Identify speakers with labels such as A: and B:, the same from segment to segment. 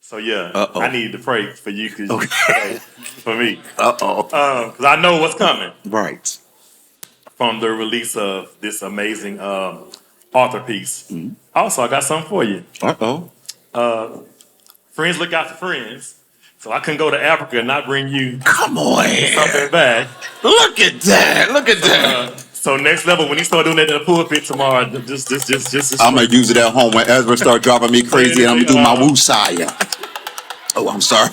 A: So yeah,
B: Uh-oh.
A: I needed to pray for you
B: Okay.
A: for me,
B: Uh-oh.
A: because I know what's coming
B: Right.
A: from the release of this amazing author piece. Also, I got something for you.
B: Uh-oh.
A: Friends look out for friends, so I couldn't go to Africa and not bring you
B: Come on.
A: something back.
B: Look at that. Look at that.
A: So next level, when you start doing that in the pulpit tomorrow, just
B: I'm going to use it at home when Ezra start driving me crazy and I'm going to do my woosaya. Oh, I'm sorry.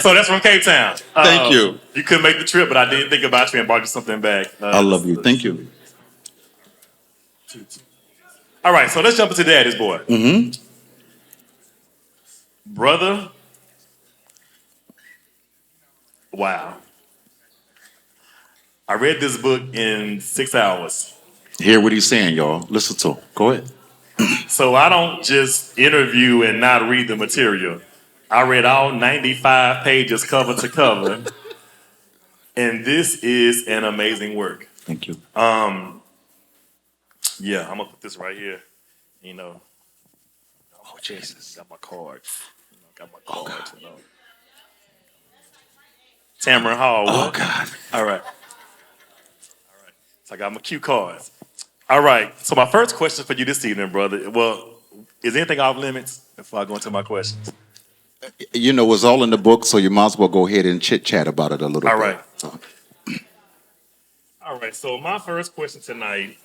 A: So that's from Cape Town.
B: Thank you.
A: You couldn't make the trip, but I did think about you and brought you something back.
B: I love you. Thank you.
A: All right, so let's jump into Daddy's Boy.
B: Mm-hmm.
A: Brother, wow. I read this book in 6 hours.
B: Hear what he's saying, y'all. Listen to him. Go ahead.
A: So I don't just interview and not read the material. I read all 95 pages cover to cover. And this is an amazing work.
B: Thank you.
A: Yeah, I'm gonna put this right here. You know.
B: Oh, Jesus.
A: Got my cards. Got my cards. You know. Tamron Hall.
B: Oh,
A: What?
B: God.
A: All right. So I got my cue cards. All right. So my first question for you this evening, brother. Well, is anything off limits before I go into my questions?
B: You know, it's all in the book, so you might as well go ahead and chit-chat about it a little bit.
A: All right. All right. So my first question tonight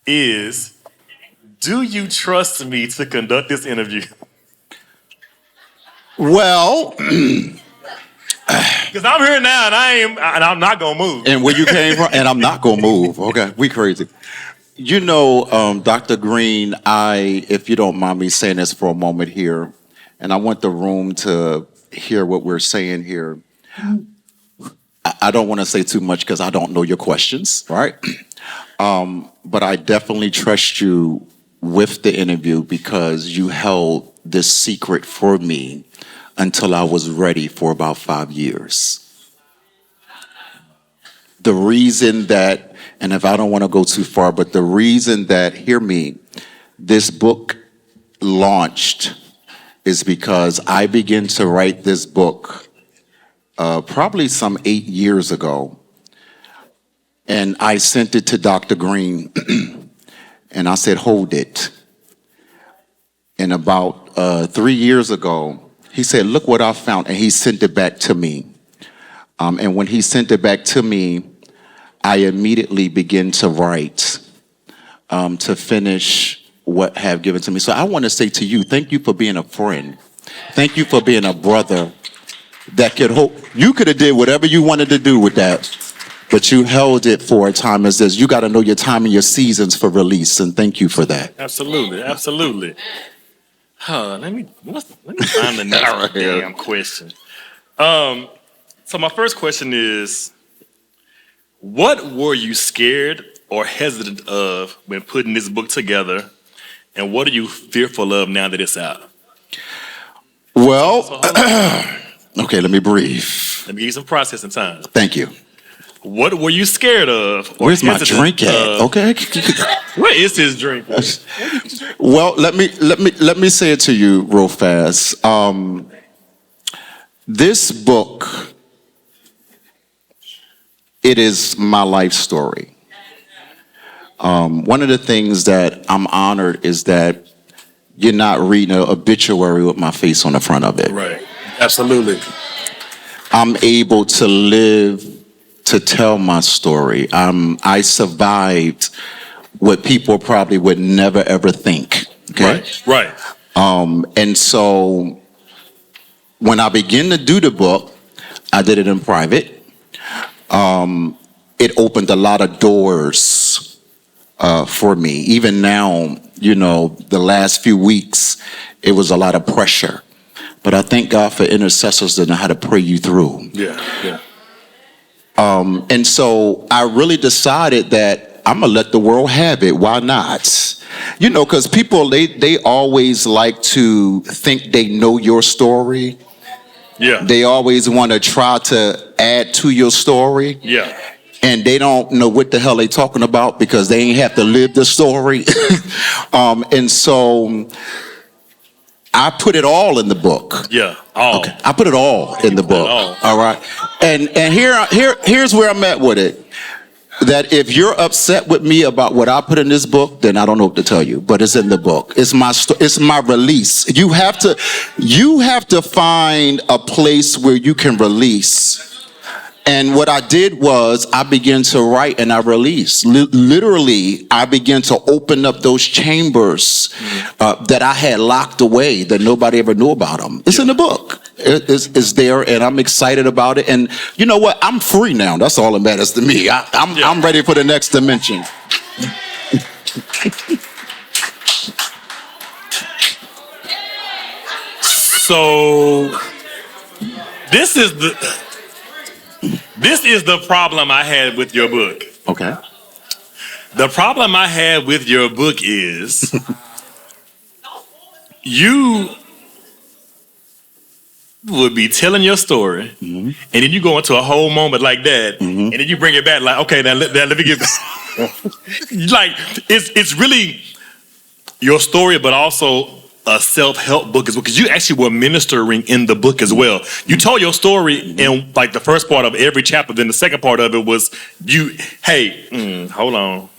A: is, do you trust me to conduct this interview?
B: Well,
A: Because I'm here now and I'm not gonna move.
B: and where you came from, and I'm not going to move. Okay, we crazy. You know, Dr. Green, if you don't mind me saying this for a moment here, and I want the room to hear what we're saying here. I don't want to say too much because I don't know your questions, right? But I definitely trust you with the interview because you held this secret for me until I was ready for about 5 years. The reason that, and if I don't want to go too far, but the reason that, hear me, this book launched is because I began to write this book probably some 8 years ago. And I sent it to Dr. Green and I said, hold it. And about 3 years ago, he said, look what I found. And he sent it back to me. And when he sent it back to me, I immediately began to write to finish what have given to me. So I want to say to you, thank you for being a friend. Thank you for being a brother that could hope. You could have did whatever you wanted to do with that, but you held it for a time as this. You got to know your time and your seasons for release, and thank you for that.
A: Absolutely, absolutely. Let me find the next damn question. So my first question is, what were you scared or hesitant of when putting this book together, and what are you fearful of now that it's out?
B: Well, okay, let me breathe.
A: Let me give you some processing time.
B: Thank you.
A: What were you scared of? Or
B: where's my drink at? Okay.
A: Where is his drink?
B: Well, let me say it to you real fast. This book, it is my life story. One of the things that I'm honored is that you're not reading an obituary with my face on the front of it.
A: Right. Absolutely.
B: I'm able to live to tell my story. I survived what people probably would never ever think. Okay.
A: Right.
B: And so when I began to do the book, I did it in private. It opened a lot of doors for me. Even now, you know, the last few weeks, it was a lot of pressure. But I thank God for intercessors that know how to pray you through.
A: Yeah.
B: And so I really decided that I'm going to let the world have it. Why not? You know, because people, they always like to think they know your story.
A: Yeah.
B: They always want to try to add to your story.
A: Yeah.
B: And they don't know what the hell they talking about because they ain't have to live the story. And so I put it all in the book.
A: Yeah, all.
B: Okay. I put it all in the book. All right. And here's where I'm at with it. That if you're upset with me about what I put in this book, then I don't know what to tell you. But it's in the book. It's my release. You have to find a place where you can release. And what I did was I began to write and I released. Literally, I began to open up those chambers that I had locked away that nobody ever knew about them. It's in the book. It's there, and I'm excited about it. And you know what? I'm free now. That's all that matters to me. I'm ready for the next dimension.
A: So this is the problem I had with your book.
B: Okay.
A: The problem I had with your book is you would be telling your story, and then you go into a whole moment like that, and then you bring it back like, okay, now let me get like it's really your story, but also a self-help book as well, because you actually were ministering in the book as well. You told your story in like the first part of every chapter, then the second part of it was hold on.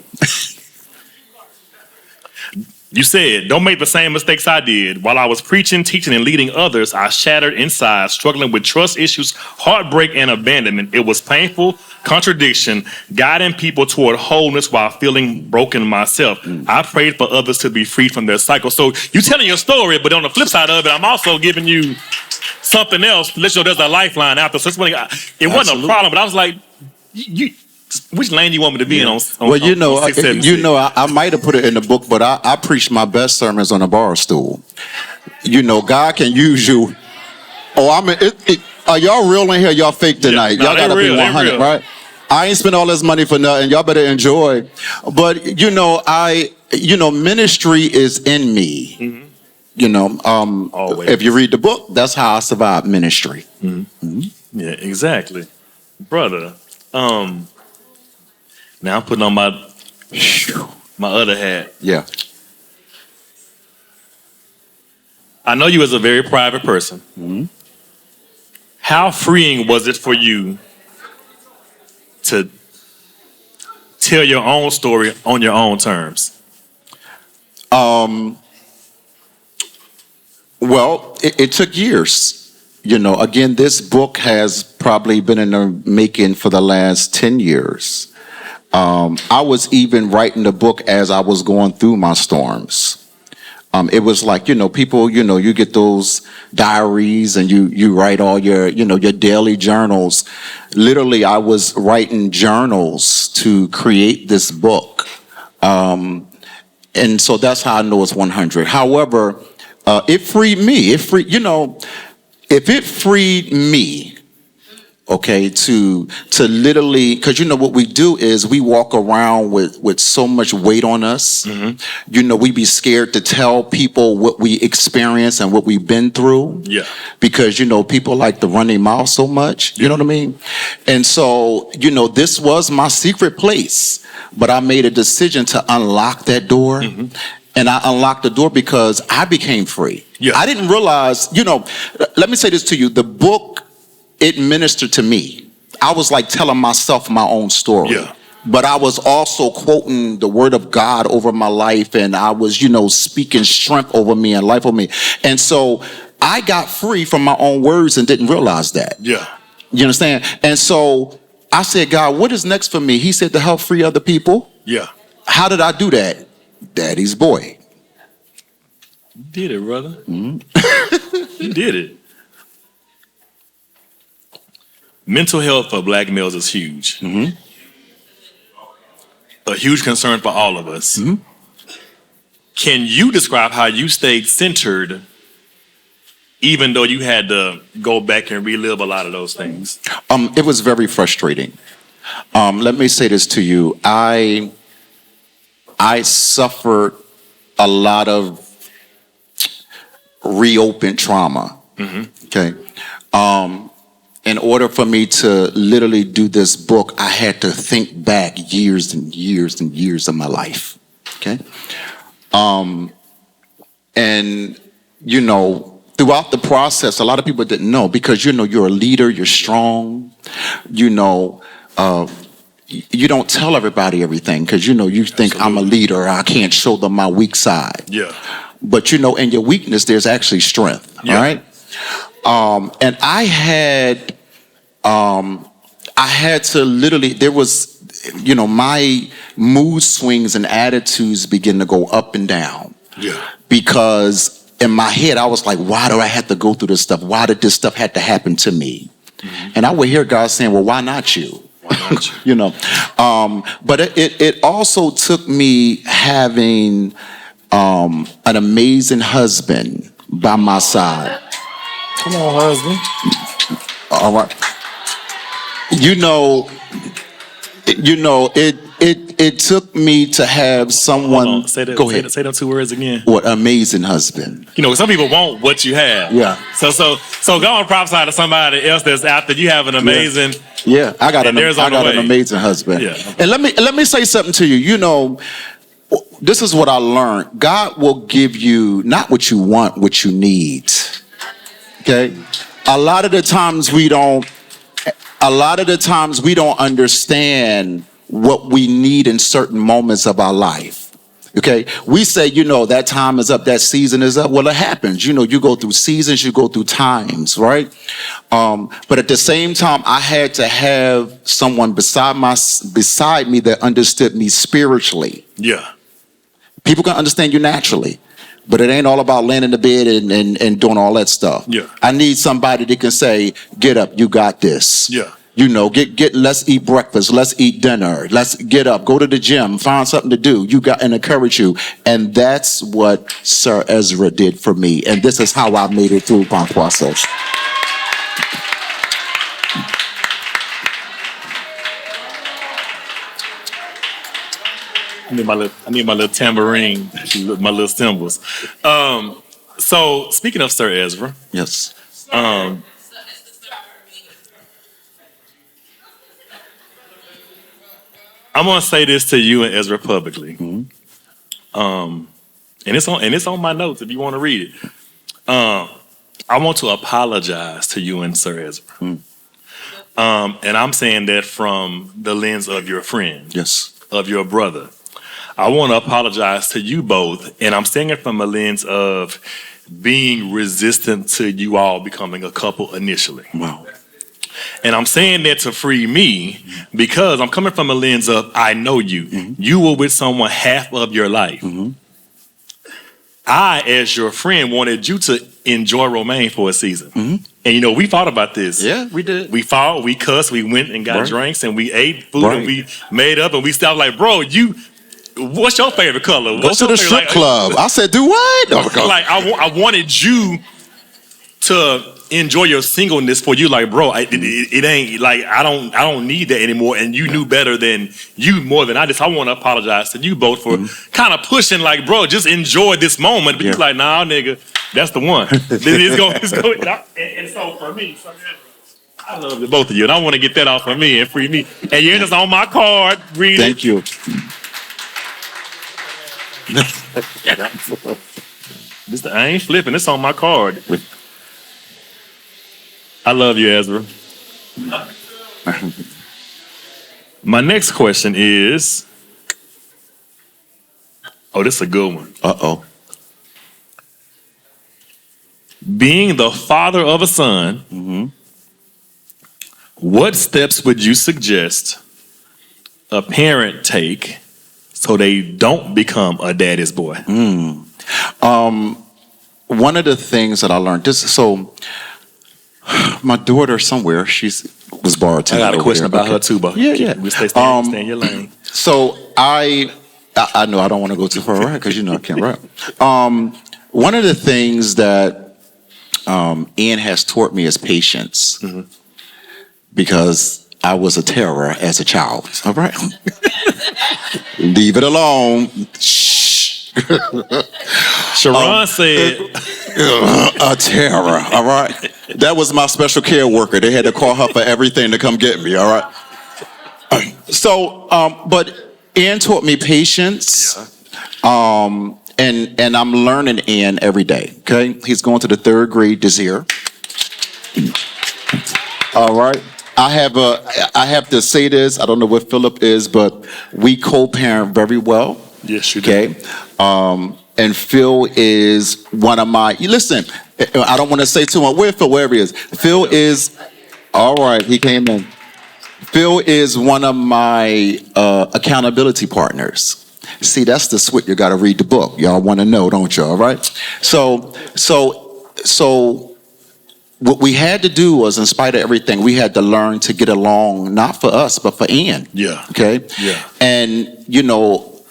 A: You said, don't make the same mistakes I did. While I was preaching, teaching, and leading others, I shattered inside, struggling with trust issues, heartbreak, and abandonment. It was painful, contradiction, guiding people toward wholeness while feeling broken myself. I prayed for others to be freed from their cycle. So you're telling your story, but on the flip side of it, I'm also giving you something else to let you know there's a lifeline out there. So it wasn't a problem, but I was like, which lane do you want me to be in on
B: well, you know,
A: on 676?
B: I might have put it in the book, but I preach my best sermons on a bar stool. You know, God can use you. Oh, are y'all real in here? Y'all fake tonight? Y'all gotta be 100, right? I ain't spend all this money for nothing. Y'all better enjoy. But ministry is in me. Mm-hmm. You know, if you read the book, that's how I survived ministry. Mm-hmm. Mm-hmm.
A: Yeah, exactly, brother. Now I'm putting on my other hat.
B: Yeah.
A: I know you as a very private person.
B: Mm-hmm.
A: How freeing was it for you to tell your own story on your own terms?
B: Well, it took years. You know, again, this book has probably been in the making for the last 10 years. I was even writing the book as I was going through my storms. It was like, people, you get those diaries and you write all your daily journals. Literally, I was writing journals to create this book. And so that's how I know it's 100. However, it freed me. If it freed me, okay, to literally, because what we do is we walk around with so much weight on us. Mm-hmm. We be scared to tell people what we experience and what we've been through.
A: Yeah.
B: Because, people like to run their mouth so much. You know what I mean? And so, this was my secret place. But I made a decision to unlock that door. Mm-hmm. And I unlocked the door because I became free. Yeah. I didn't realize, let me say this to you. The book, it ministered to me. I was like telling myself my own story. Yeah. But I was also quoting the word of God over my life, and I was, speaking strength over me and life over me. And so I got free from my own words and didn't realize that. Yeah. You understand? And so I said, God, what is next for me? He said to help free other people. Yeah. How did I do that? Daddy's boy.
A: You did it, brother. Mm-hmm. You did it. Mental health for black males is huge. Mm-hmm. A huge concern for all of us. Mm-hmm. Can you describe how you stayed centered even though you had to go back and relive a lot of those things?
B: It was very frustrating. Let me say this to you. I suffered a lot of reopened trauma. Mm-hmm. Okay. In order for me to literally do this book, I had to think back years and years and years of my life. Okay. And throughout the process, a lot of people didn't know because, you're a leader, you're strong, you don't tell everybody everything because, you think I'm a leader, I can't show them my weak side.
A: Yeah.
B: But, in your weakness, there's actually strength.
A: Yeah.
B: All right. And I had to literally, there was, my mood swings and attitudes begin to go up and down.
A: Yeah.
B: Because in my head, I was like, why do I have to go through this stuff? Why did this stuff have to happen to me? Mm-hmm. And I would hear God saying, well, why not you?
A: Why not you?
B: But it also took me having an amazing husband by my side.
A: Come on, husband.
B: All right. It took me to have someone.
A: Say that,
B: go ahead.
A: Say them 2 words again.
B: What amazing husband.
A: Some people want what you have.
B: Yeah.
A: So go and prophesy to somebody else that's out there. You have an amazing.
B: Yeah, I got an amazing husband.
A: Yeah.
B: And let me say something to you. This is what I learned. God will give you not what you want, what you need. Okay? A lot of the times we don't understand what we need in certain moments of our life. Okay? We say, that time is up, that season is up. Well, it happens. You go through seasons, you go through times, right? But at the same time, I had to have someone beside me that understood me spiritually.
A: Yeah.
B: People can understand you naturally, but it ain't all about laying in the bed and doing all that stuff.
A: Yeah.
B: I need somebody that can say, get up, you got this.
A: Yeah.
B: Let's eat breakfast, let's eat dinner, let's get up, go to the gym, find something to do. And encourage you. And that's what Sir Ezra did for me. And this is how I made it through my process.
A: I need my little tambourine, my little cymbals. So speaking of Sir Ezra,
B: Yes.
A: I'm gonna say this to you and Ezra publicly.
B: Mm-hmm.
A: And it's on my notes if you want to read it. I want to apologize to you and Sir Ezra.
B: Mm.
A: And I'm saying that from the lens of your friend,
B: Yes.
A: of your brother. I want to apologize to you both, and I'm saying it from a lens of being resistant to you all becoming a couple initially.
B: Wow.
A: And I'm saying that to free me because I'm coming from a lens of I know you. Mm-hmm. You were with someone half of your life. Mm-hmm. I, as your friend, wanted you to enjoy Romaine for a season. Mm-hmm. And we thought about this.
B: Yeah, we did.
A: We fought, we cussed, we went and got drinks, and we ate food, and we made up, and we stopped like, bro, what's your favorite color?
B: Go to the strip club. I said, do what?
A: Like, I wanted you to enjoy your singleness for you. Like, bro, it ain't like I don't need that anymore. And you knew better than you more than I did. So I want to apologize to you both for kind of pushing. Like, bro, just enjoy this moment. But you're like, nah, nigga, that's the one. It's going. And so for me, I love the both of you, and I want to get that off of me and free me. And you're just on my card. Read
B: Thank you.
A: I ain't flipping. It's on my card. I love you, Ezra. My next question is, this is a good one.
B: Uh-oh.
A: Being the father of a son, what steps would you suggest a parent take so they don't become a daddy's boy?
B: One of the things that I learned, my daughter somewhere, she was bartending.
A: I got a question about her too, but
B: yeah.
A: We stay in your lane.
B: So I know I don't want to go too far, right? Because I can't rap. One of the things that Ian has taught me is patience, because I was a terror as a child. All right, leave it alone. Shh.
A: Sharon said,
B: a terror. All right, that was my special care worker. They had to call her for everything to come get me. All right. So, but Ian taught me patience. and I'm learning Ian every day. Okay, he's going to the 3rd grade this year. All right. I have to say this. I don't know what Philip is, but we co-parent very well.
A: Yes, you do.
B: Okay. And Phil is one of my. Listen, I don't want to say too much. Where Phil? Wherever he is. Phil is. All right. He came in. Phil is one of my accountability partners. See, that's the switch. You got to read the book. Y'all want to know, don't you? All right. So what we had to do was, in spite of everything, we had to learn to get along, not for us, but for Ian.
A: Yeah.
B: Okay.
A: Yeah.
B: And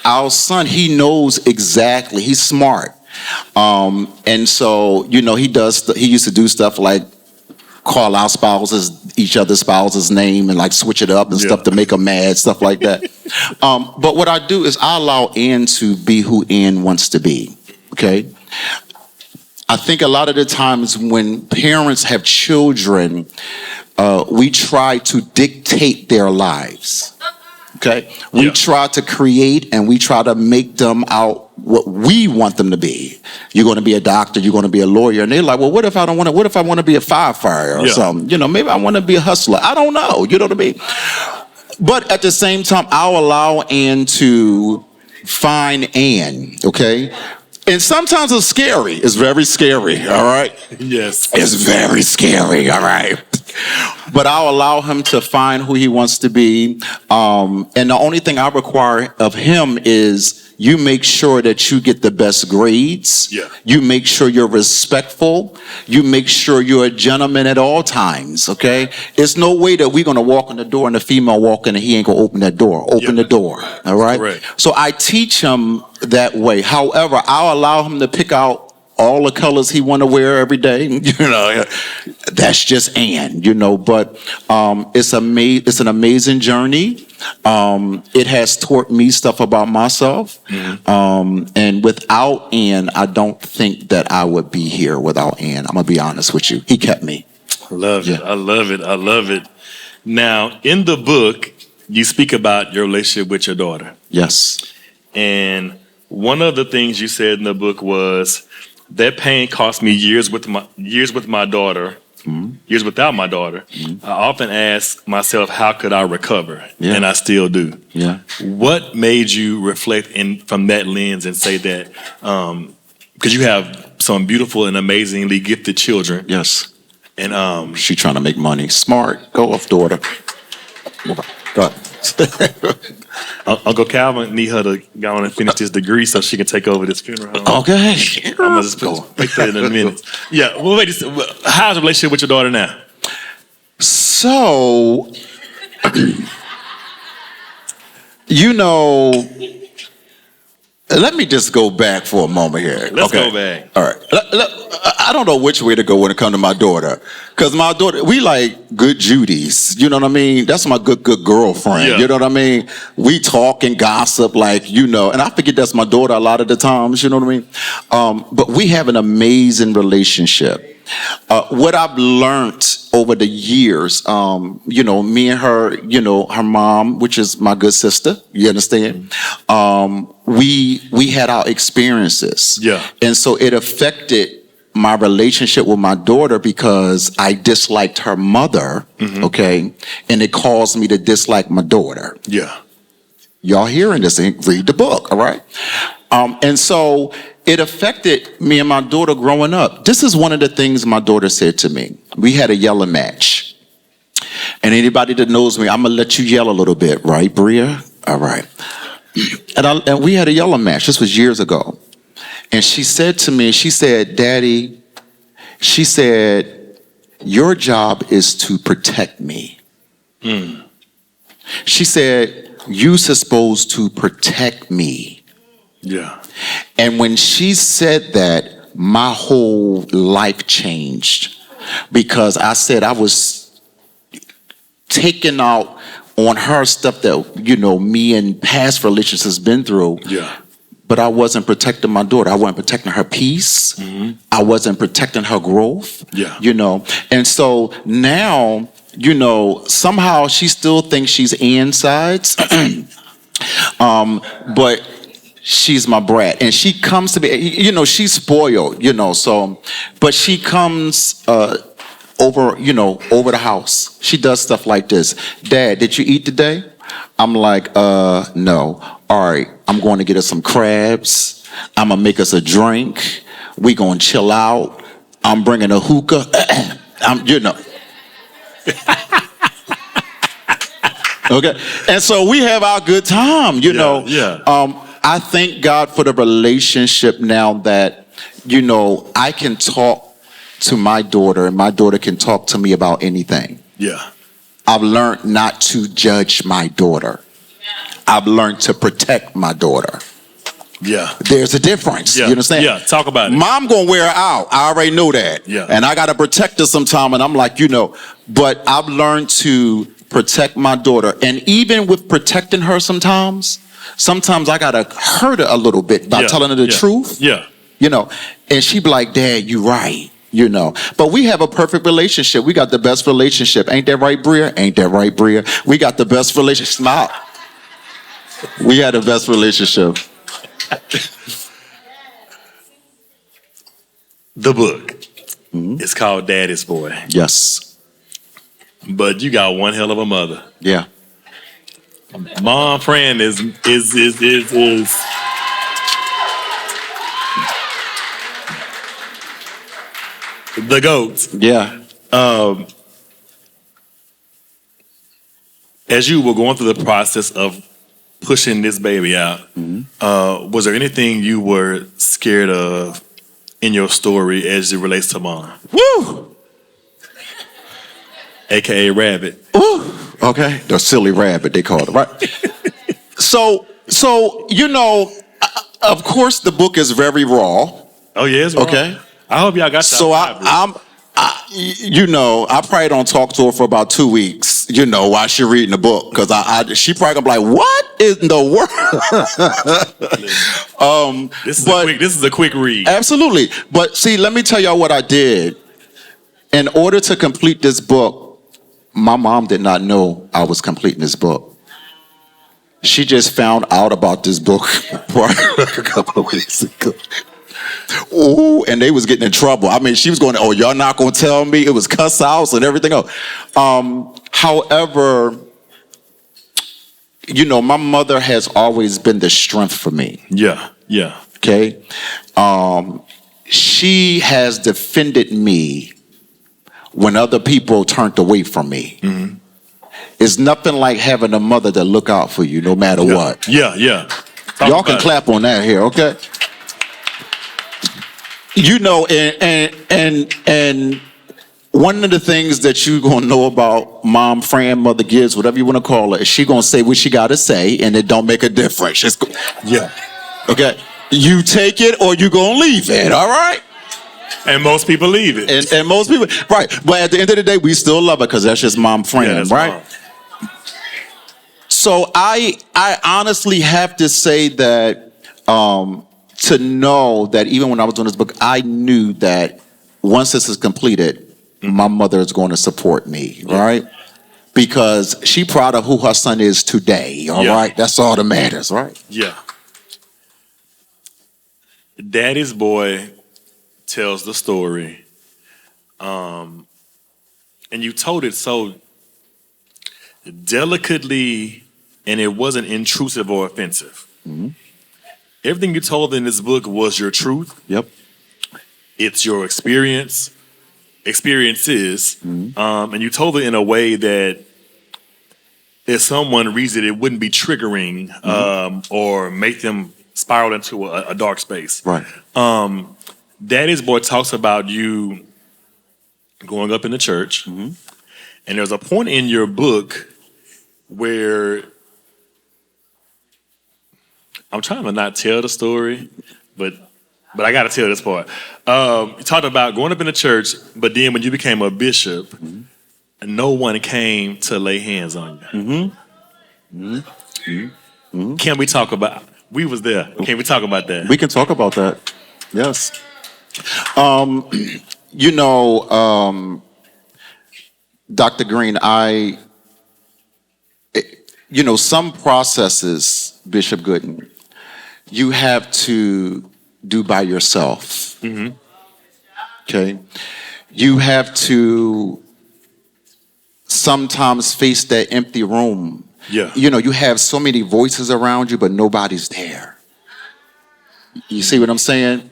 B: our son, he knows exactly. He's smart. And so he used to do stuff like call our each other's spouse's name and like switch it up and stuff to make them mad, stuff like that. But what I do is I allow Ian to be who Ian wants to be. Okay. I think a lot of the times when parents have children, we try to dictate their lives. Okay? We try to create and we try to make them out what we want them to be. You're going to be a doctor, you're going to be a lawyer. And they're like, well, what if I want to be a firefighter or something? Maybe I want to be a hustler. I don't know. You know what I mean? But at the same time, I'll allow Ann to find Ann, okay? And sometimes it's scary. It's very scary, all right?
A: Yes.
B: It's very scary, all right? But I'll allow him to find who he wants to be. And the only thing I require of him is you make sure that you get the best grades.
A: Yeah.
B: You make sure you're respectful. You make sure you're a gentleman at all times, okay? It's no way that we're going to walk in the door and the female walk in and he ain't going to open that door. Open the door, all right?
A: Correct.
B: So I teach him that way. However, I'll allow him to pick out all the colors he want to wear every day. That's just Ann, but it's an amazing journey. It has taught me stuff about myself. And without Ann, I don't think that I would be here without Ann. I'm going to be honest with you. He kept me.
A: I love it. I love it. I love it. Now, in the book, you speak about your relationship with your daughter.
B: Yes.
A: And one of the things you said in the book was that pain cost me years with my daughter, years without my daughter. I often ask myself, how could I recover? And I still do.
B: Yeah.
A: What made you reflect from that lens and say that, because you have some beautiful and amazingly gifted children.
B: Yes.
A: And
B: she trying to make money. Smart. Go off, daughter. Go ahead.
A: Uncle Calvin need her to go on and finish this degree so she can take over this funeral home.
B: Okay.
A: I'm gonna just make that in a minute. Yeah. Well, wait. How's the relationship with your daughter now?
B: So, let me just go back for a moment here.
A: Let's go back.
B: All right. I don't know which way to go when it comes to my daughter. Because my daughter, we like good Judies. You know what I mean? That's my good girlfriend.
A: Yeah.
B: You know what I mean? We talk and gossip and I forget that's my daughter a lot of the times. You know what I mean? But we have an amazing relationship. What I've learned over the years, me and her, her mom, which is my good sister, you understand? We had our experiences.
A: Yeah.
B: And so it affected my relationship with my daughter because I disliked her mother, okay? And it caused me to dislike my daughter.
A: Yeah.
B: Y'all hearing this, read the book, all right? And so it affected me and my daughter growing up. This is one of the things my daughter said to me. We had a yelling match. And anybody that knows me, I'm going to let you yell a little bit, right, Bria? All right. And we had a yelling match. This was years ago. And she said to me, she said, Daddy, she said, your job is to protect me. She said, you're supposed to protect me.
A: Yeah.
B: And when she said that, my whole life changed because I said I was taking out on her stuff that, me and past relationships has been through.
A: Yeah.
B: But I wasn't protecting my daughter. I wasn't protecting her peace. I wasn't protecting her growth.
A: Yeah.
B: And so now, somehow she still thinks she's insides. But she's my brat, and she comes to me. She's spoiled. So, but she comes over the house. She does stuff like this. Dad, did you eat today? I'm like, no. All right, I'm going to get us some crabs. I'm gonna make us a drink. We gonna chill out. I'm bringing a hookah. Okay, and so we have our good time. I thank God for the relationship now that I can talk to my daughter, and my daughter can talk to me about anything.
A: Yeah.
B: I've learned not to judge my daughter. I've learned to protect my daughter.
A: Yeah.
B: There's a difference.
A: Yeah.
B: You understand?
A: Yeah, talk about it.
B: Mom gonna wear her out. I already know that.
A: Yeah.
B: And I gotta protect her sometime, and I'm like, but I've learned to protect my daughter. And even with protecting her sometimes I gotta hurt her a little bit by telling her the truth.
A: Yeah.
B: And she be like, Dad, you right. But we have a perfect relationship. We got the best relationship. Ain't that right, Bria? Ain't that right, Bria? We got the best relationship. Smile. We had the best relationship.
A: The book. It's called Daddy's Boy.
B: Yes.
A: But you got one hell of a mother.
B: Yeah.
A: Mom Fran is the GOAT.
B: Yeah.
A: As you were going through the process of pushing this baby out, was there anything you were scared of in your story as it relates to Mom?
B: Woo!
A: AKA Rabbit.
B: Ooh. Okay. The silly rabbit, they call it, right? So, of course the book is very raw.
A: Oh, yeah, it's raw.
B: Okay.
A: I hope y'all got that.
B: So I probably don't talk to her for about 2 weeks, while she reading the book, because she probably gonna be like, what in the world?
A: This is a quick read.
B: Absolutely. But see, let me tell y'all what I did. In order to complete this book, my mom did not know I was completing this book. She just found out about this book a couple of weeks ago. Ooh, and they was getting in trouble. I mean, she was going, oh, y'all not going to tell me? It was cuss outs and everything else. However, my mother has always been the strength for me.
A: Yeah, yeah.
B: Okay? She has defended me when other people turned away from me. Mm-hmm. It's nothing like having a mother that look out for you no matter what.
A: Yeah, yeah.
B: Y'all can clap on that here, okay? And one of the things that you're going to know about Mom Fran, Mother Gibbs, whatever you want to call her, is she going to say what she got to say, and it don't make a difference.
A: Yeah.
B: Okay? You take it or you going to leave it, all right?
A: And most people leave it.
B: And most people, right. But at the end of the day, we still love her because that's just Mom Fran, right? Mom. So I honestly have to say that to know that even when I was doing this book, I knew that once this is completed, my mother is going to support me, right? Because she's proud of who her son is today, all right? That's all that matters, right?
A: Yeah. Daddy's Boy tells the story, and you told it so delicately, and it wasn't intrusive or offensive. Mm-hmm. Everything you told in this book was your truth.
B: Yep.
A: It's your experiences, and you told it in a way that if someone reads it, it wouldn't be triggering or make them spiral into a dark space.
B: Right.
A: Daddy's Boy talks about you growing up in the church, and there's a point in your book where I'm trying to not tell the story, but I got to tell this part. You talked about growing up in the church, but then when you became a bishop, no one came to lay hands on you. Can we talk about? We was there. Can we talk about that?
B: We can talk about that. Yes. Dr. Green, some processes, Bishop Gooden, you have to do by yourself. Okay? You have to sometimes face that empty room.
A: Yeah.
B: You know, you have so many voices around you, but nobody's there. You see what I'm saying?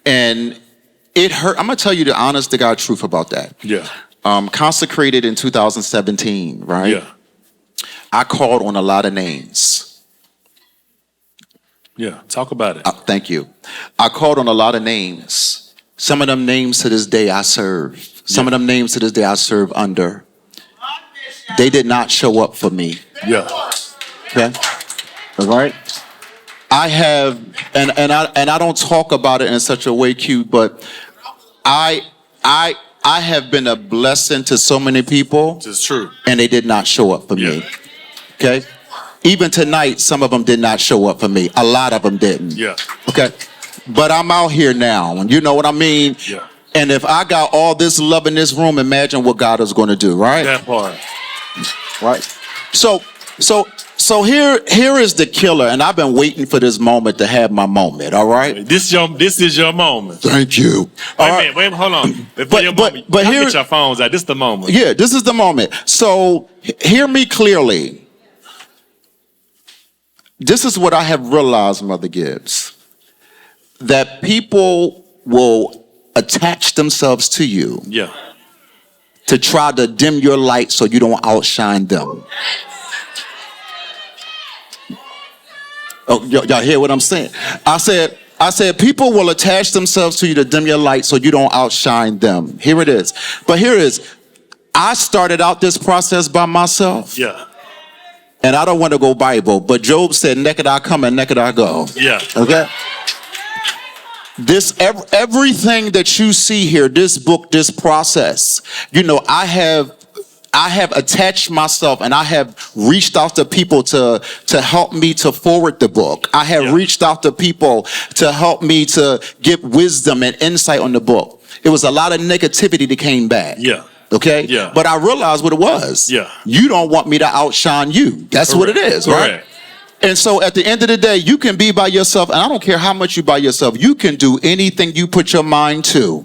B: And it hurt. I'm going to tell you the honest to God truth about that.
A: Yeah.
B: Consecrated in 2017, right?
A: Yeah.
B: I called on a lot of names.
A: Yeah. Talk about it.
B: Thank you. I called on a lot of names. Some of them names to this day I serve. Some of them names to this day I serve under. They did not show up for me.
A: Yeah.
B: Okay? All right? I have, and I don't talk about it in such a way, Q, but I have been a blessing to so many people.
A: This is true.
B: And they did not show up for me. Okay? Even tonight, some of them did not show up for me. A lot of them didn't.
A: Yeah.
B: Okay? But I'm out here now, and you know what I mean?
A: Yeah.
B: And if I got all this love in this room, imagine what God is going to do, right?
A: That part.
B: Right? So here is the killer, and I've been waiting for this moment to have my moment, all right?
A: This is your moment.
B: Thank you.
A: Wait, hold on. Before your moment,
B: but
A: y'all
B: here,
A: get your phones out. This is the moment.
B: Yeah, this is the moment. So hear me clearly. This is what I have realized, Mother Gibbs, that people will attach themselves to you
A: Yeah.
B: to try to dim your light so you don't outshine them. Oh, y'all hear what I'm saying? I said people will attach themselves to you to dim your light so you don't outshine them. Here it is. But here it is. I started out this process by myself.
A: Yeah.
B: And I don't want to go Bible, but Job said, naked I come and naked I go.
A: Yeah.
B: Okay? Everything that you see here, this book, this process, you know, I have attached myself and I have reached out to people to help me to forward the book. I have reached out to people to help me to get wisdom and insight on the book. It was a lot of negativity that came back.
A: Yeah.
B: Okay?
A: Yeah.
B: But I realized what it was.
A: Yeah.
B: You don't want me to outshine you. That's what it is, right?
A: Correct.
B: And so at the end of the day, you can be by yourself, and I don't care how much you by yourself. You can do anything you put your mind to.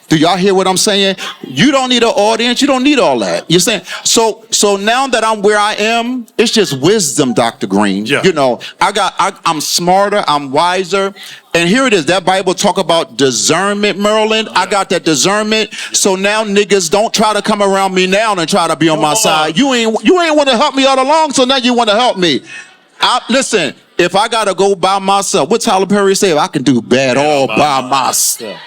B: Do y'all hear what I'm saying? You don't need an audience. You don't need all that. You're saying, so now that I'm where I am, it's just wisdom, Dr. Green.
A: Yeah.
B: You know, I'm smarter, I'm wiser. And here it is. That Bible talk about discernment, Maryland. I got that discernment. So now niggas don't try to come around me now and try to be on my side. You ain't want to help me all along, so now you want to help me. Listen, if I got to go by myself, what Tyler Perry say? I can do bad all by myself.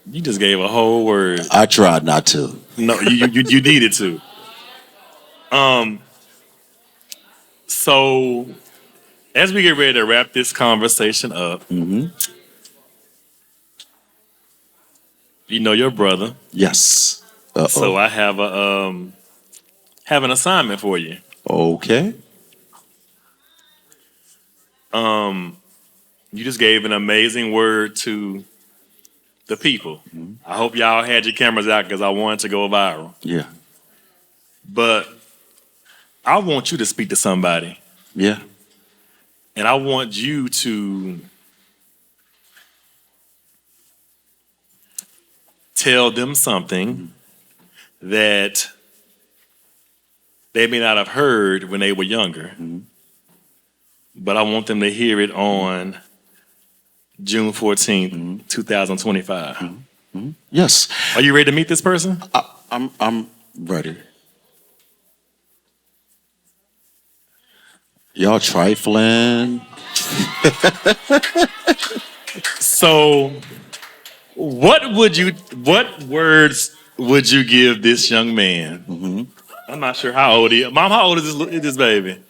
A: You just gave a whole word.
B: I tried not to.
A: No, you needed to. So as we get ready to wrap this conversation up, you know your brother.
B: Yes.
A: So I have an assignment for you.
B: Okay.
A: You just gave an amazing word to the people. I hope y'all had your cameras out because I wanted to go viral.
B: Yeah.
A: But I want you to speak to somebody.
B: Yeah.
A: And I want you to tell them something that they may not have heard when they were younger. But I want them to hear it on June 14th, 2025.
B: Yes.
A: Are you ready to meet this person?
B: I'm ready. Y'all trifling.
A: So, what words would you give this young man? I'm not sure how old he is. Mom, how old is this baby?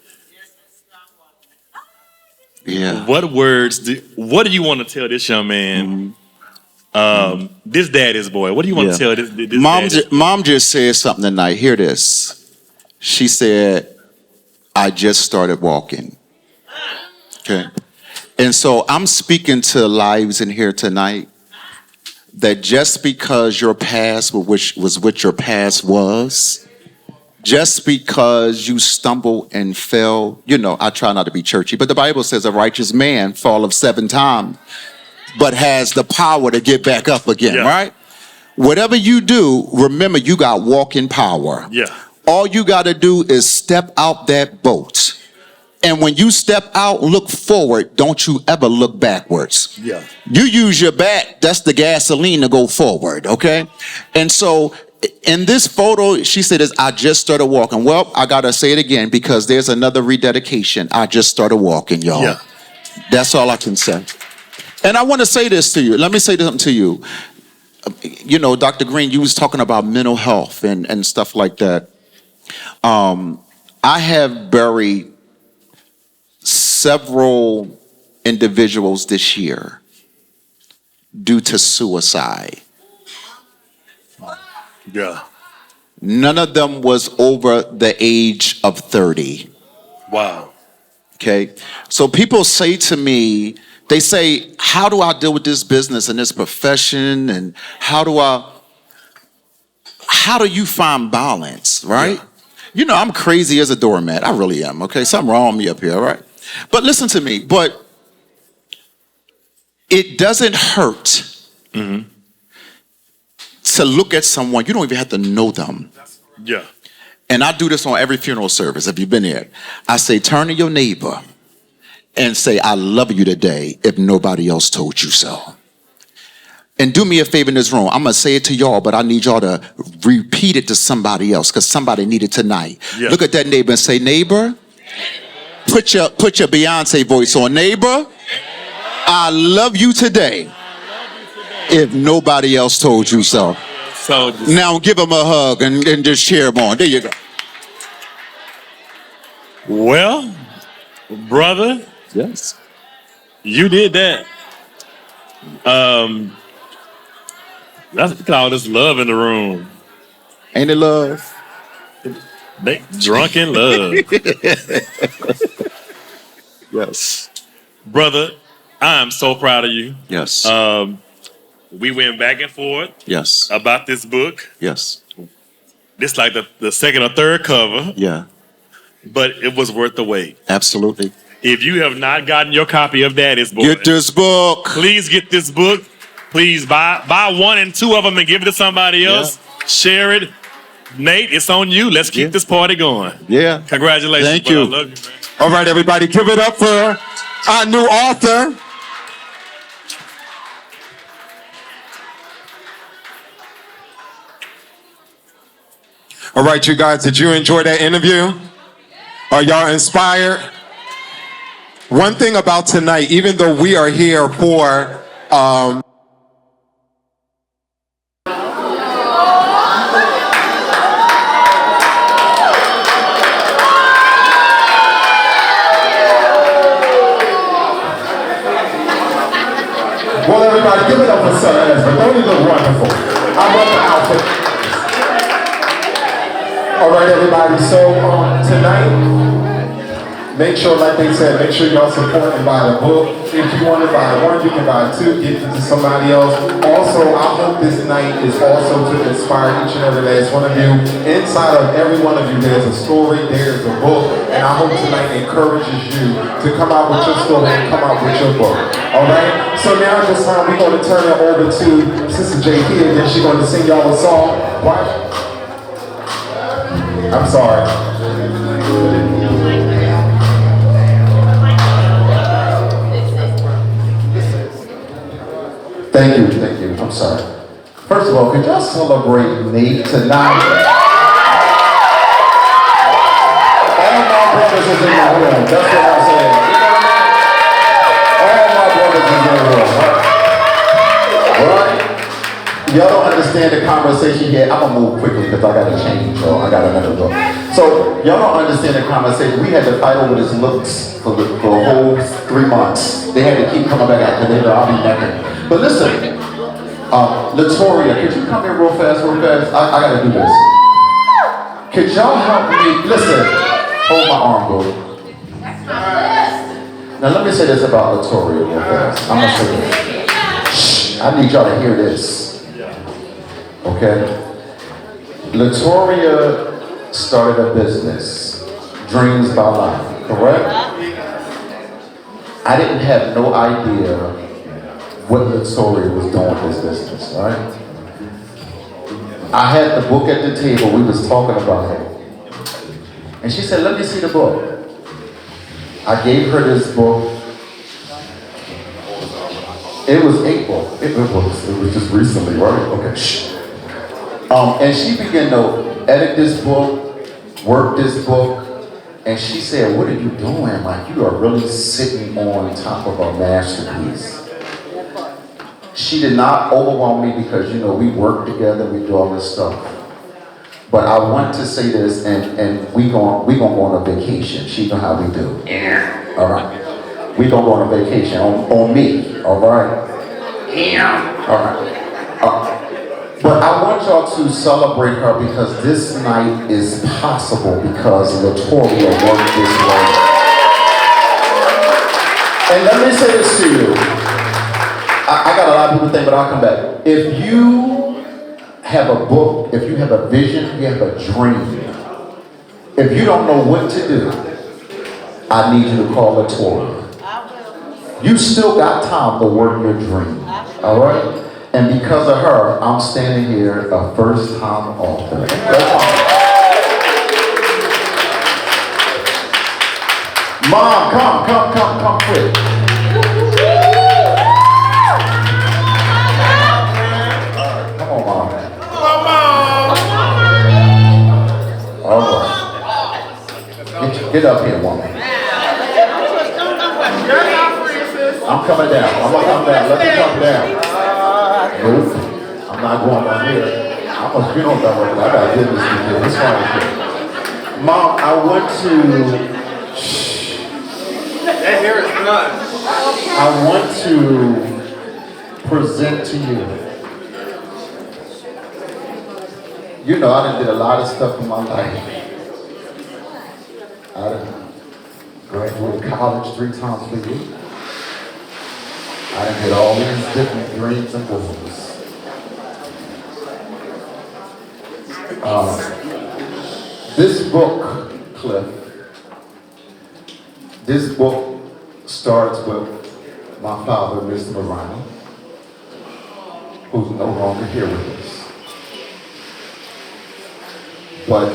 B: Yeah.
A: What do you want to tell this young man? This daddy's boy. What do you want to tell this
B: Mom just said something tonight. Hear this. She said, I just started walking. Okay. And so I'm speaking to lives in here tonight that just because your past was what your past was, just because you stumble and fell, I try not to be churchy, but the Bible says a righteous man falleth 7 times, but has the power to get back up again, right? Whatever you do, remember you got walking power.
A: Yeah.
B: All you got to do is step out that boat. And when you step out, look forward. Don't you ever look backwards.
A: Yeah.
B: You use your back. That's the gasoline to go forward. Okay. And so in this photo, she said, I just started walking. Well, I got to say it again because there's another rededication. I just started walking, y'all.
A: Yeah.
B: That's all I can say. And I want to say this to you. Let me say something to you. Dr. Green, you was talking about mental health and stuff like that. I have buried several individuals this year due to suicide.
A: Yeah.
B: None of them was over the age of 30.
A: Wow.
B: Okay. So people say to me, they say, how do I deal with this business and this profession? And how do you find balance, right? Yeah. I'm crazy as a doormat. I really am, okay? Something wrong with me up here, right? But listen to me, but it doesn't hurt to look at someone. You don't even have to know them.
A: Yeah.
B: And I do this on every funeral service, if you've been here. I say, turn to your neighbor and say, I love you today if nobody else told you so. And do me a favor in this room. I'm going to say it to y'all, but I need y'all to repeat it to somebody else because somebody need it tonight. Yeah. Look at that neighbor and say, neighbor, put your Beyonce voice on. Neighbor, I love you today if nobody else told you so.
A: So
B: now give him a hug and just cheer him on. There you go.
A: Well, brother.
B: Yes.
A: You did that. Look at all this love in the room.
B: Ain't it love?
A: They drunk in love.
B: Yes.
A: Brother, I am so proud of you.
B: Yes.
A: We went back and forth.
B: Yes.
A: About this book.
B: Yes.
A: This like the second or third cover.
B: Yeah. But
A: it was worth the wait.
B: Absolutely.
A: If you have not gotten your copy of Daddy's Boy,
B: get this book.
A: Please get this book. Please buy 1 and 2 of them and give it to somebody else. Yeah. Share it. Nate, it's on you. Let's keep this party going.
B: Yeah.
A: Congratulations.
B: Thank you.
A: I love you, man.
C: All right, everybody, give it up for our new author. All right, you guys, did you enjoy that interview? Are y'all inspired? One thing about tonight, even though we are here for well, everybody, give it up for Sir Ezra. Don't he look wonderful? I love the outfit. All right, everybody, so tonight, make sure, like they said, make sure y'all support and buy the book. If you want to buy 1, you can buy 2, give it to somebody else. Also, I hope this night is also to inspire each and every last one of you. Inside of every one of you, there's a story, there's a book, and I hope tonight encourages you to come out with your story and come out with your book. All right? So now at this time, we're going to turn it over to Sister J here, and then she's going to sing y'all a song. What? I'm sorry. Thank you. I'm sorry. First of all, could y'all celebrate Nate tonight? All my brothers is in the room. That's what I'm saying. All my brothers is in the room. Right? Y'all don't understand the conversation yet. I'm gonna move quickly because I gotta change, y'all. I got another book. So y'all don't understand the conversation. We had to fight over his looks for a whole 3 months. They had to keep coming back out because they know I'll be naked. But listen, Latoria, could you come here real fast? I gotta do this. Could y'all help me? Listen, hold my arm, bro. Now let me say this about Latoria real fast. I'm gonna say this. Shh, I need y'all to hear this. Okay? Latoria started a business, Dreams by Life, correct? I didn't have no idea what Latoria was doing with this business, right? I had the book at the table, we was talking about it. And she said, let me see the book. I gave her this book. It was April. It was just recently, right? Okay, shh. And she began to edit this book, work this book, and she said, what are you doing? Like, you are really sitting on top of a masterpiece. She did not overwhelm me because, you know, we work together, we do all this stuff. But I want to say this, and we gonna go on a vacation. She know how we do. Yeah. All right. We gonna go on a vacation on me. All right. Yeah. All right. But I want y'all to celebrate her because this night is possible because Latoria worked this way. And let me say this to you. I got a lot of people think, but I'll come back. If you have a book, if you have a vision, you have a dream, if you don't know what to do, I need you to call Latoria. You still got time to work your dream, all right? And because of her, I'm standing here a first-time author. Mom, come quick. Come on, Mom. All right. Get up here, woman. I'm coming down. I'm gonna come down. Let me come down. Nope. I'm not going down here. I'm gonna get on that way. I got business to do. This fine. Mom, I want to.
D: That hair is done.
C: I want to present to you. You know, I done did a lot of stuff in my life. I done graduated college 3 times for you. I done did all these different dreams and goals. This book, Cliff, this book starts with my father, Mr. Romaine, who's no longer here with us. But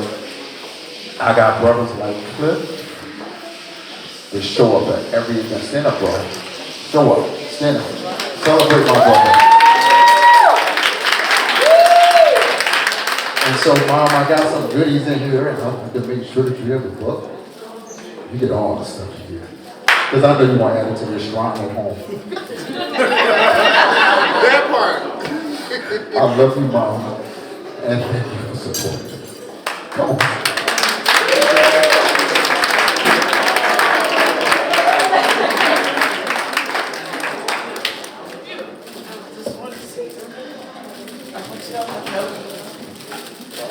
C: I got brothers like Cliff that show up at every event. Stand up, bro. Show up. Stand up. Celebrate my brother. And so, Mom, I got some goodies in here, and I want to make sure that you have the book. You get all the stuff here. Because I know you want to add it to your shrine at home.
D: That part.
C: I love you, Mom. And thank you for supporting me. Come on.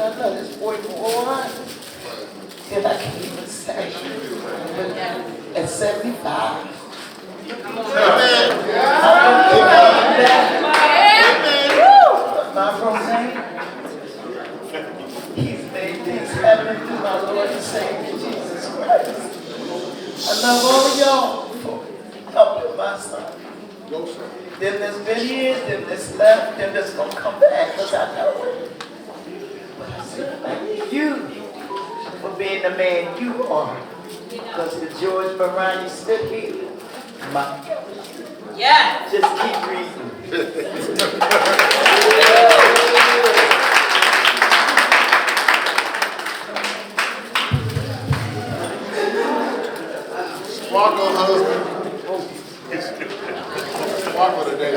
E: I love this boy more than I can even say. At 75. My Romaine, he's made things happen through my Lord and Savior Jesus Christ. I love all of y'all for helping my son. Them that's been here, them that's left, them that's gonna come back, because I know it. But I said, thank you for being the man you are. Because the George Moran stood here. Yeah. Just keep reading.
D: Sparkle, husband. Sparkle today.